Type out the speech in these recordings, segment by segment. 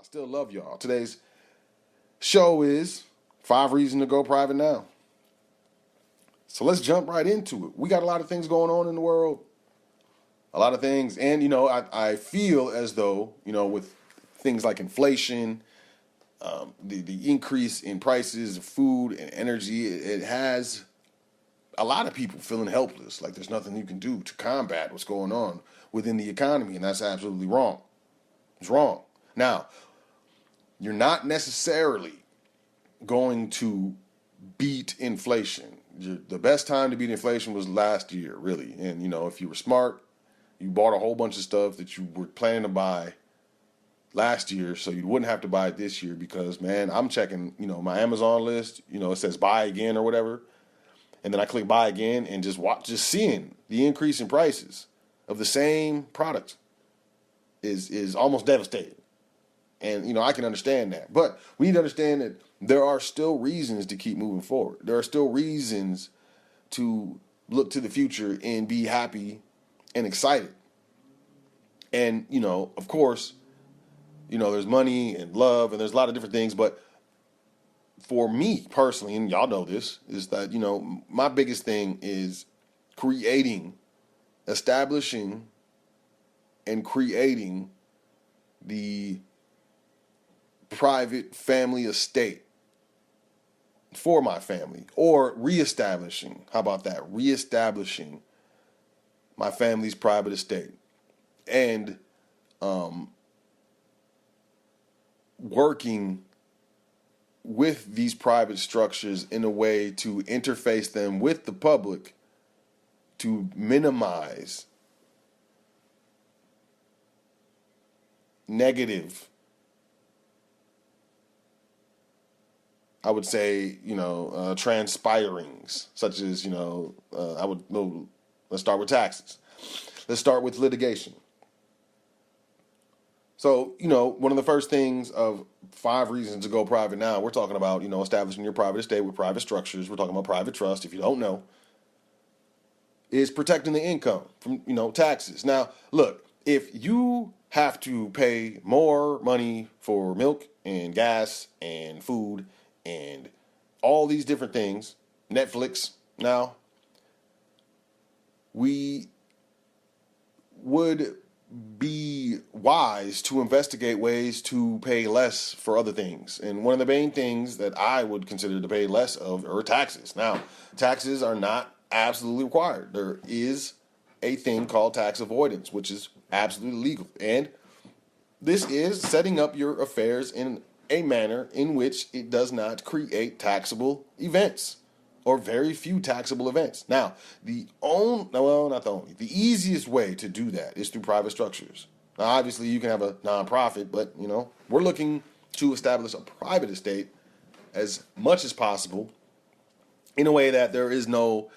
I still love y'all. Today's show is 5 Reasons to Go Private Now. So let's jump right into it. We got a lot of things going on in the world. A lot of things. And, I feel as though, with things like inflation, the increase in prices of food and energy, it has a lot of people feeling helpless. Like there's nothing you can do to combat what's going on within the economy. And that's absolutely wrong. It's wrong. Now, you're not necessarily going to beat inflation. The best time to beat inflation was last year, really. And, if you were smart, you bought a whole bunch of stuff that you were planning to buy last year so you wouldn't have to buy it this year because, man, I'm checking, my Amazon list, it says buy again or whatever. And then I click buy again and just seeing the increase in prices of the same product is almost devastating. And, I can understand that. But we need to understand that there are still reasons to keep moving forward. There are still reasons to look to the future and be happy and excited. And, of course, there's money and love and there's a lot of different things. But for me personally, and y'all know this, is that, my biggest thing is establishing and creating the private family estate for my family, or reestablishing. How about that? Reestablishing my family's private estate and working with these private structures in a way to interface them with the public to minimize negative, I would say, transpirings, such as, let's start with taxes. Let's start with litigation. So, one of the first things of 5 reasons to go private now, we're talking about, establishing your private estate with private structures. We're talking about private trust, if you don't know, is protecting the income from, taxes. Now, look, if you have to pay more money for milk and gas and food and all these different things, Netflix now, we would be wise to investigate ways to pay less for other things. And one of the main things that I would consider to pay less of are taxes. Now, taxes are not absolutely required. There is a thing called tax avoidance, which is absolutely legal. And this is setting up your affairs in a manner in which it does not create taxable events or very few taxable events. Now, the easiest way to do that is through private structures. Now, obviously, you can have a nonprofit, but, we're looking to establish a private estate as much as possible in a way that there is no,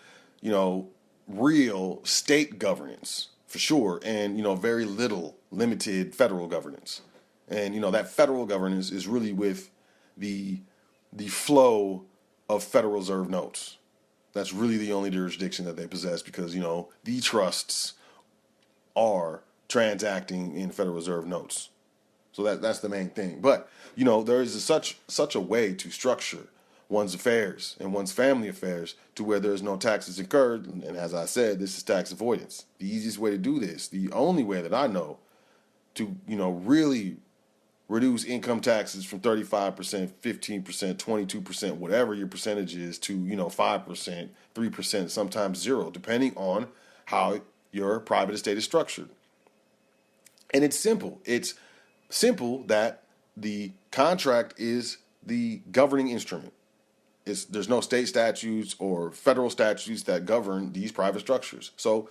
real state governance, for sure, and, very little limited federal governance. And, that federal governance is really with the flow of Federal Reserve notes. That's really the only jurisdiction that they possess because, the trusts are transacting in Federal Reserve notes. So that's the main thing. But, there is such a way to structure one's affairs and one's family affairs to where there's no taxes incurred. And as I said, this is tax avoidance. The easiest way to do this, the only way that I know to, really reduce income taxes from 35%, 15%, 22%, whatever your percentage is, to 5%, 3%, sometimes 0%, depending on how your private estate is structured. And it's simple. It's simple that the contract is the governing instrument. There's no state statutes or federal statutes that govern these private structures. So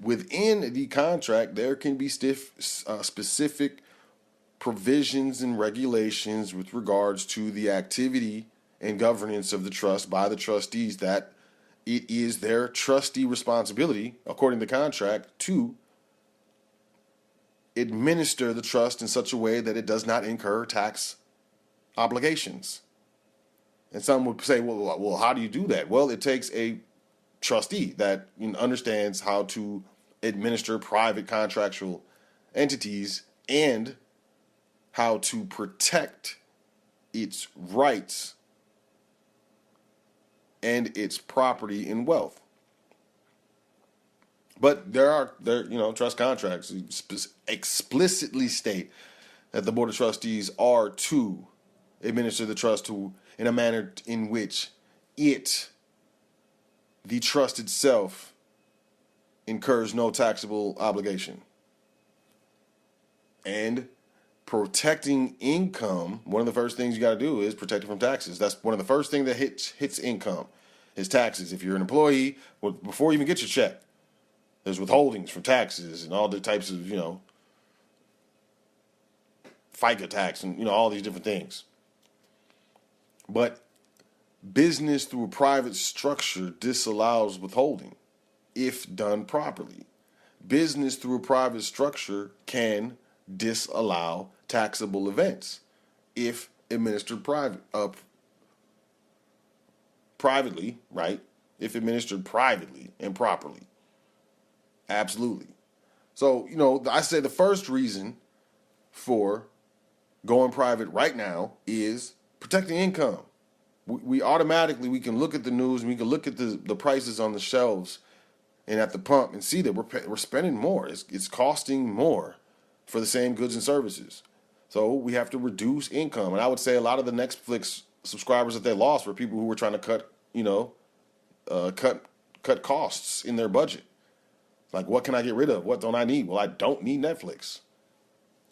within the contract, there can be specific provisions and regulations with regards to the activity and governance of the trust by the trustees, that it is their trustee responsibility, according to the contract, to administer the trust in such a way that it does not incur tax obligations. And some would say, well, how do you do that? Well, it takes a trustee that understands how to administer private contractual entities and how to protect its rights and its property and wealth. But there, trust contracts explicitly state that the Board of Trustees are to administer the trust in a manner in which the trust itself, incurs no taxable obligation. And protecting income, one of the first things you got to do is protect it from taxes. That's one of the first things that hits income is taxes. If you're an employee, before you even get your check, there's withholdings from taxes and all the types of, FICA tax and, all these different things. But business through a private structure disallows withholding if done properly. Business through a private structure can disallow taxable events if administered privately, right? If administered privately and properly. Absolutely. So, I say the first reason for going private right now is protecting income. We can look at the news and we can look at the prices on the shelves and at the pump and see that we're spending more. It's costing more for the same goods and services. So we have to reduce income. And I would say a lot of the Netflix subscribers that they lost were people who were trying to cut costs in their budget. Like, what can I get rid of? What don't I need? Well, I don't need Netflix.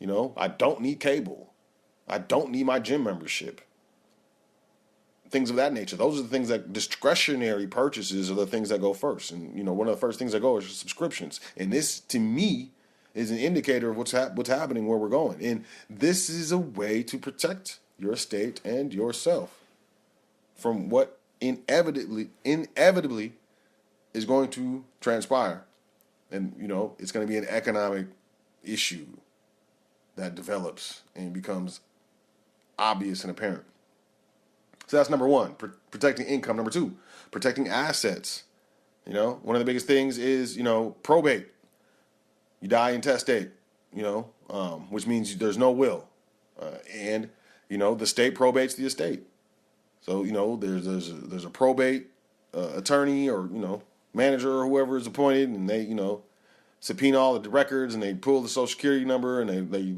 I don't need cable. I don't need my gym membership. Things of that nature. Those are the things that discretionary purchases are the things that go first. And, one of the first things that go is subscriptions. And this, to me, is an indicator of what's happening, where we're going. And this is a way to protect your estate and yourself from what inevitably is going to transpire. And, it's going to be an economic issue that develops and becomes obvious and apparent. So that's number one, protecting income. Number two, protecting assets. One of the biggest things is, probate. You die intestate, which means there's no will. And, the state probates the estate. So, there's a probate attorney or, manager or whoever is appointed, and they, subpoena all the records, and they pull the Social Security number, and they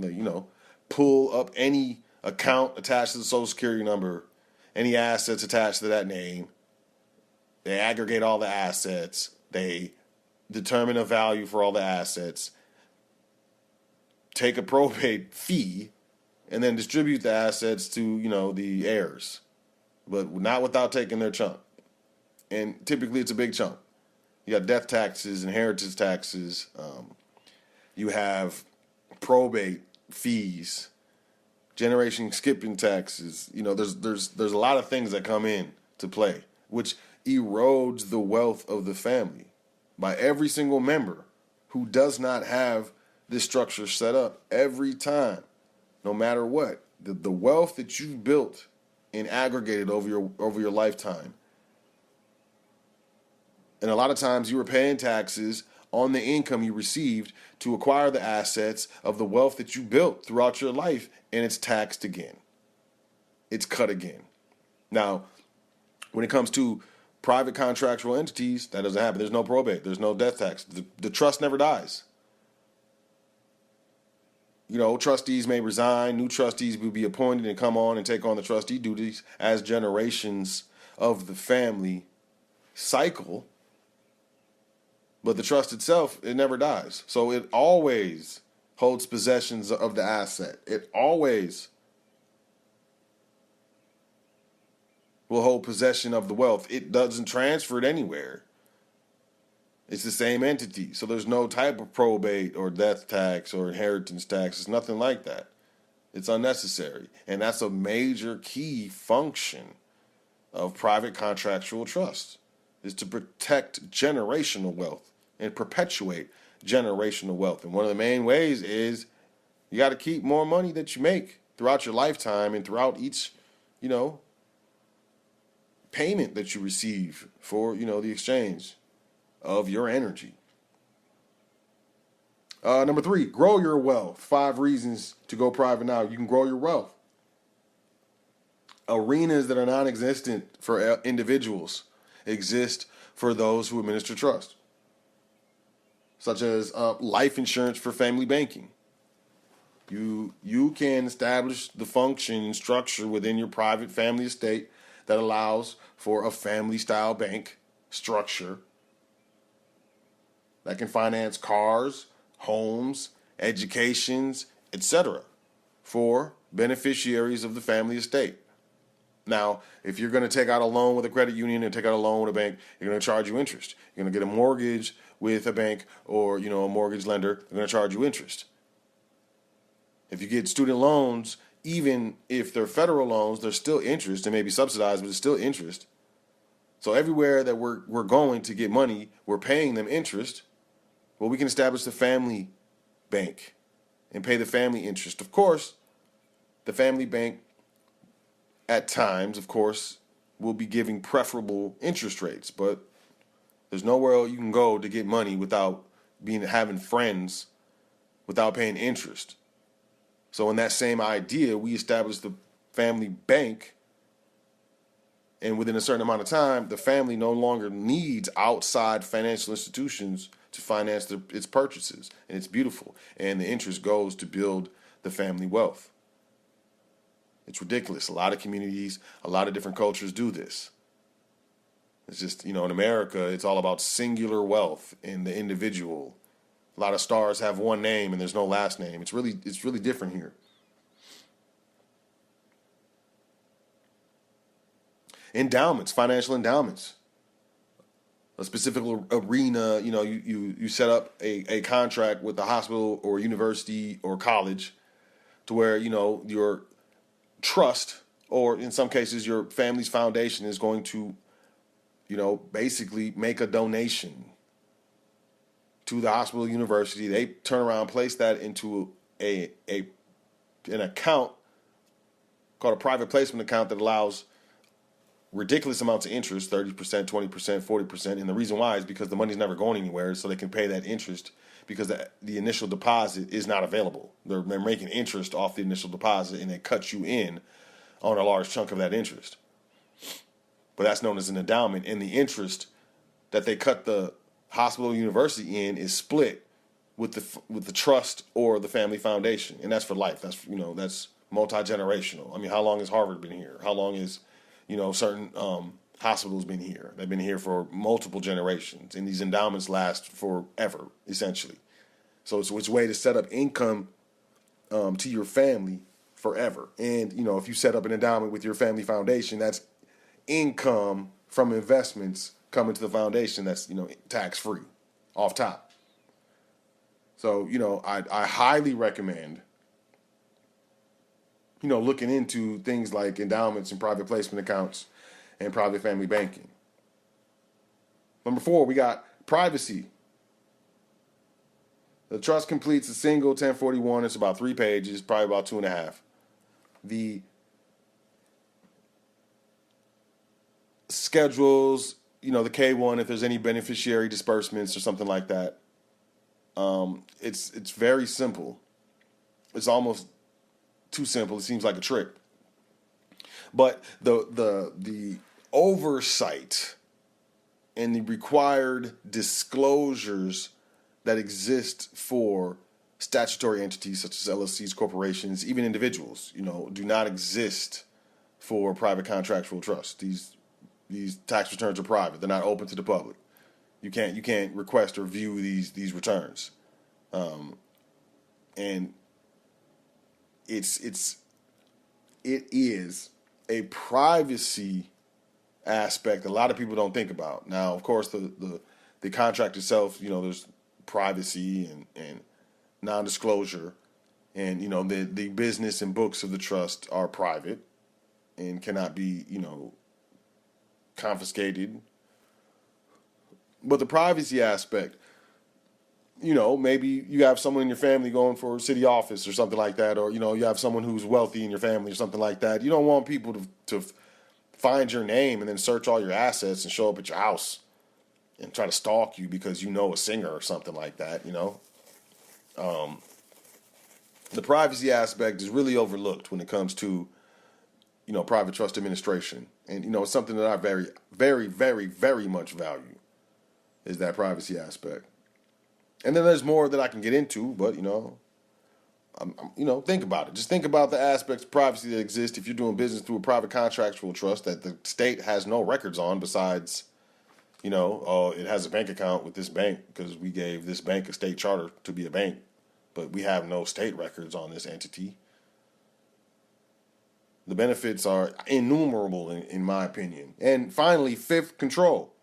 pull up any account attached to the Social Security number, any assets attached to that name. They aggregate all the assets. They determine a value for all the assets, take a probate fee, and then distribute the assets to, the heirs, but not without taking their chunk. And typically it's a big chunk. You got death taxes, inheritance taxes. You have probate fees, generation skipping taxes. There's a lot of things that come in to play, which erodes the wealth of the family by every single member who does not have this structure set up every time, no matter what. The wealth that you've built and aggregated over your lifetime. And a lot of times you were paying taxes on the income you received to acquire the assets of the wealth that you built throughout your life, and it's taxed again. It's cut again. Now, when it comes to private contractual entities, that doesn't happen. There's no probate. There's no death tax. The trust never dies. Trustees may resign. New trustees will be appointed and come on and take on the trustee duties as generations of the family cycle. But the trust itself, it never dies. So it always holds possessions of the asset. It always will hold possession of the wealth. It doesn't transfer it anywhere. It's the same entity. So there's no type of probate or death tax or inheritance tax. It's nothing like that. It's unnecessary. And that's a major key function of private contractual trust, is to protect generational wealth and perpetuate generational wealth. And one of the main ways is you got to keep more money that you make throughout your lifetime and throughout each, payment that you receive for, the exchange of your energy. Number 3, grow your wealth. 5 reasons to go private now. You can grow your wealth. Arenas that are non-existent for individuals exist for those who administer trust, such as life insurance for family banking. You can establish the function and structure within your private family estate that allows for a family-style bank structure that can finance cars, homes, educations, etc. for beneficiaries of the family estate. Now, if you're going to take out a loan with a credit union and take out a loan with a bank, you're going to charge you interest. You're going to get a mortgage with a bank or, a mortgage lender, they're going to charge you interest. If you get student loans, even if they're federal loans, there's still interest. They may be subsidized, but it's still interest. So everywhere that we're going to get money, we're paying them interest. Well, we can establish the family bank and pay the family interest. Of course, the family bank at times, of course, will be giving preferable interest rates, but there's nowhere you can go to get money without having friends, without paying interest. So in that same idea, we established the family bank, and within a certain amount of time, the family no longer needs outside financial institutions to finance its purchases, and it's beautiful. And the interest goes to build the family wealth. It's ridiculous. A lot of communities, a lot of different cultures do this. It's just, in America, it's all about singular wealth in the individual. A lot of stars have one name and there's no last name. It's really different here. Endowments, financial endowments. A specific arena, you set up a contract with a hospital or university or college to where, your trust, or in some cases your family's foundation, is going to, basically make a donation to the hospital or university. They turn around, place that into an account called a private placement account that allows ridiculous amounts of interest, 30%, 20%, 40%. And the reason why is because the money's never going anywhere, so they can pay that interest because the initial deposit is not available. They're making interest off the initial deposit, and they cut you in on a large chunk of that interest. But that's known as an endowment, and the interest that they cut the hospital or university in is split with the trust or the family foundation, and that's for life. That's multi-generational. I mean, how long has Harvard been here? How long is certain hospitals been here? They've been here for multiple generations, and these endowments last forever, essentially. So it's a way to set up income to your family forever. And if you set up an endowment with your family foundation, that's income from investments coming to the foundation that's tax free off top. So I highly recommend looking into things like endowments and private placement accounts and private family banking. Number 4, we got privacy. The trust completes a single 1041. It's about 3 pages, probably about 2.5. The schedules, the K1, if there's any beneficiary disbursements or something like that. It's very simple. It's almost too simple. It seems like a trick. But the oversight and the required disclosures that exist for statutory entities such as LLCs, corporations, even individuals, do not exist for private contractual trusts. These tax returns are private. They're not open to the public. You can't request or view these returns. And it is a privacy aspect a lot of people don't think about. Now, of course, the contract itself, there's privacy and non-disclosure, and the business and books of the trust are private and cannot be confiscated. But the privacy aspect, maybe you have someone in your family going for city office or something like that, or you have someone who's wealthy in your family or something like that. You don't want people to find your name and then search all your assets and show up at your house and try to stalk you because a singer or something like that. The privacy aspect is really overlooked when it comes to, private trust administration. And, it's something that I very, very, very, very much value is that privacy aspect. And then there's more that I can get into, but, think about it. Just think about the aspects of privacy that exist if you're doing business through a private contractual trust that the state has no records on besides, it has a bank account with this bank because we gave this bank a state charter to be a bank, but we have no state records on this entity. The benefits are innumerable, in my opinion. And finally, fifth, control.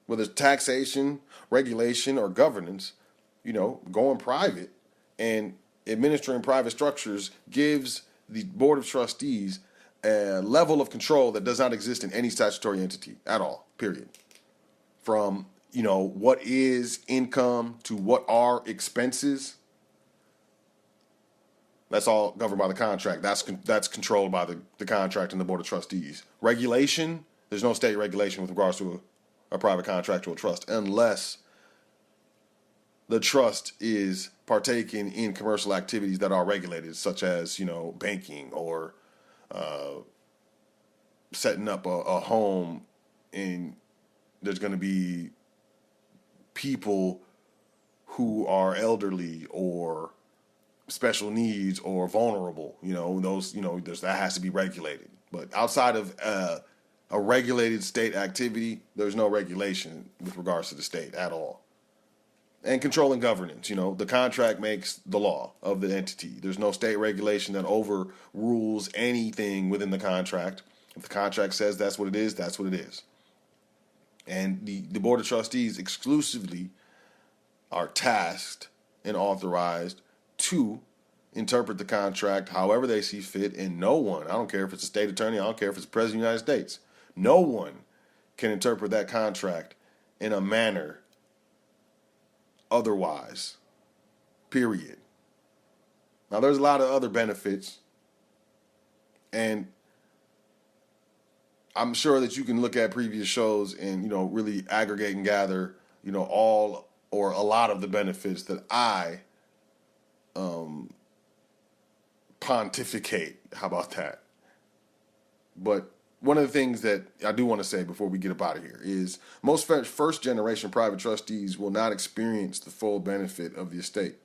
Whether it's taxation, regulation, or governance, going private and administering private structures gives the Board of Trustees a level of control that does not exist in any statutory entity at all, period. From, what is income to what are expenses. That's all governed by the contract. That's controlled by the contract and the Board of Trustees. Regulation, there's no state regulation with regards to a private contractual trust unless the trust is partaking in commercial activities that are regulated, such as, banking or setting up a home, and there's going to be people who are elderly or special needs or vulnerable, that has to be regulated. But outside of a regulated state activity, there's no regulation with regards to the state at all. And controlling governance, the contract makes the law of the entity. There's no state regulation that overrules anything within the contract. If the contract says that's what it is, that's what it is. And the Board of Trustees exclusively are tasked and authorized to interpret the contract however they see fit, and no one, I don't care if it's a state attorney, I don't care if it's the President of the United States, no one can interpret that contract in a manner otherwise, period. Now, there's a lot of other benefits, and I'm sure that you can look at previous shows and, really aggregate and gather, all or a lot of the benefits that I pontificate. How about that? But one of the things that I do want to say before we get up out of here is most first generation private trustees will not experience the full benefit of the estate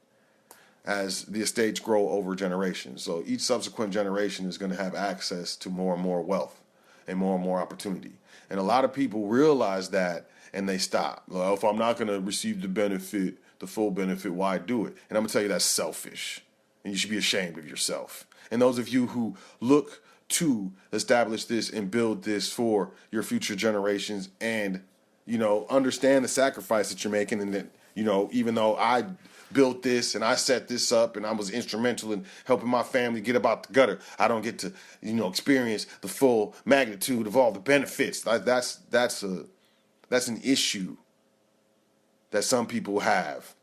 as the estates grow over generations. So each subsequent generation is going to have access to more and more wealth and more opportunity. And a lot of people realize that and they stop. Well, if I'm not going to receive the full benefit, why do it? And I'm going to tell you that's selfish. And you should be ashamed of yourself. And those of you who look to establish this and build this for your future generations and, understand the sacrifice that you're making, and that, even though I built this and I set this up and I was instrumental in helping my family get about the gutter, I don't get to, experience the full magnitude of all the benefits. That's an issue that some people have.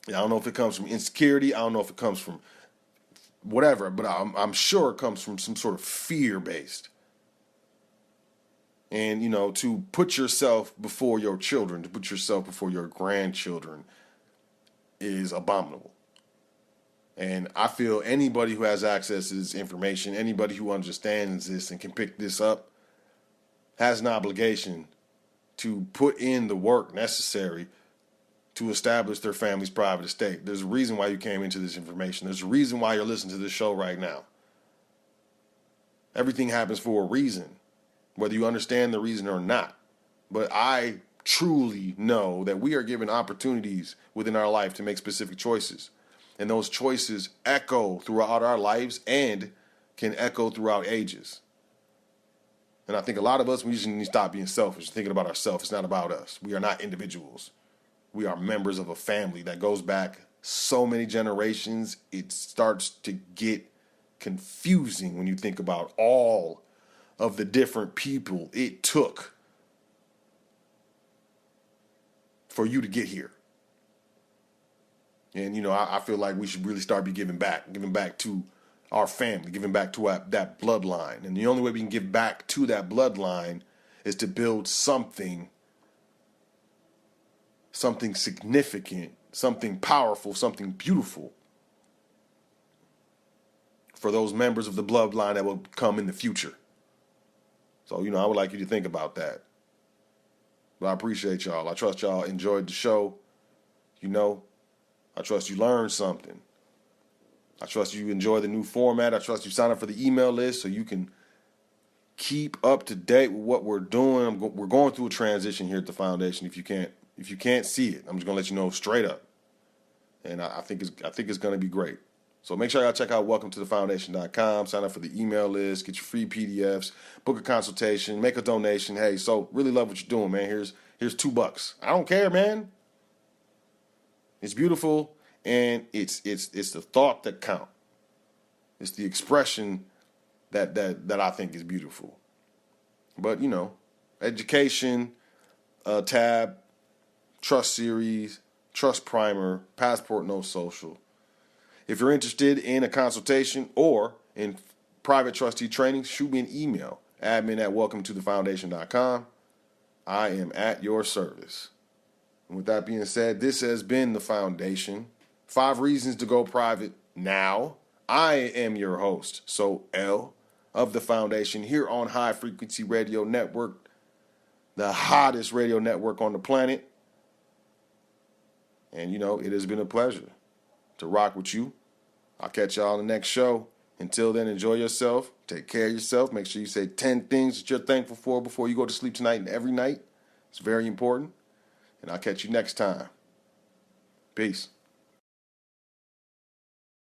I don't know if it comes from insecurity. I don't know if it comes from whatever, but I'm sure it comes from some sort of fear-based. And, to put yourself before your children, to put yourself before your grandchildren is abominable. And I feel anybody who has access to this information, anybody who understands this and can pick this up, has an obligation to put in the work necessary to establish their family's private estate. There's a reason why you came into this information. There's a reason why you're listening to this show right now. Everything happens for a reason, whether you understand the reason or not. But I truly know that we are given opportunities within our life to make specific choices. And those choices echo throughout our lives and can echo throughout ages. And I think a lot of us, we just need to stop being selfish, thinking about ourselves. It's not about us. We are not individuals. We are members of a family that goes back so many generations. It starts to get confusing when you think about all of the different people it took for you to get here. And, I feel like we should really start giving back to our family, giving back to that bloodline. And the only way we can give back to that bloodline is to build something significant something powerful, something beautiful for those members of the bloodline that will come in the future. So, I would like you to think about that. But I appreciate y'all. I trust y'all enjoyed the show. I trust you learned something. I trust you enjoy the new format. I trust you sign up for the email list so you can keep up to date with what we're doing. We're going through a transition here at the foundation. If you can't see it, I'm just gonna let you know straight up. And I think it's gonna be great. So make sure y'all check out welcometothefoundation.com, sign up for the email list, get your free PDFs, book a consultation, make a donation. Hey, so really love what you're doing, man. Here's $2. I don't care, man. It's beautiful, and it's the thought that count. It's the expression that I think is beautiful. But education, tab, trust series, trust primer, passport no social. If you're interested in a consultation or in private trustee training, shoot me an email, admin@welcometothefoundation.com. I am at your service. And with that being said, this has been The Foundation. 5 reasons to go private now. I am your host, So L, of The Foundation, here on High Frequency Radio Network, the hottest radio network on the planet. And, it has been a pleasure to rock with you. I'll catch y'all on the next show. Until then, enjoy yourself. Take care of yourself. Make sure you say 10 things that you're thankful for before you go to sleep tonight and every night. It's very important. And I'll catch you next time. Peace.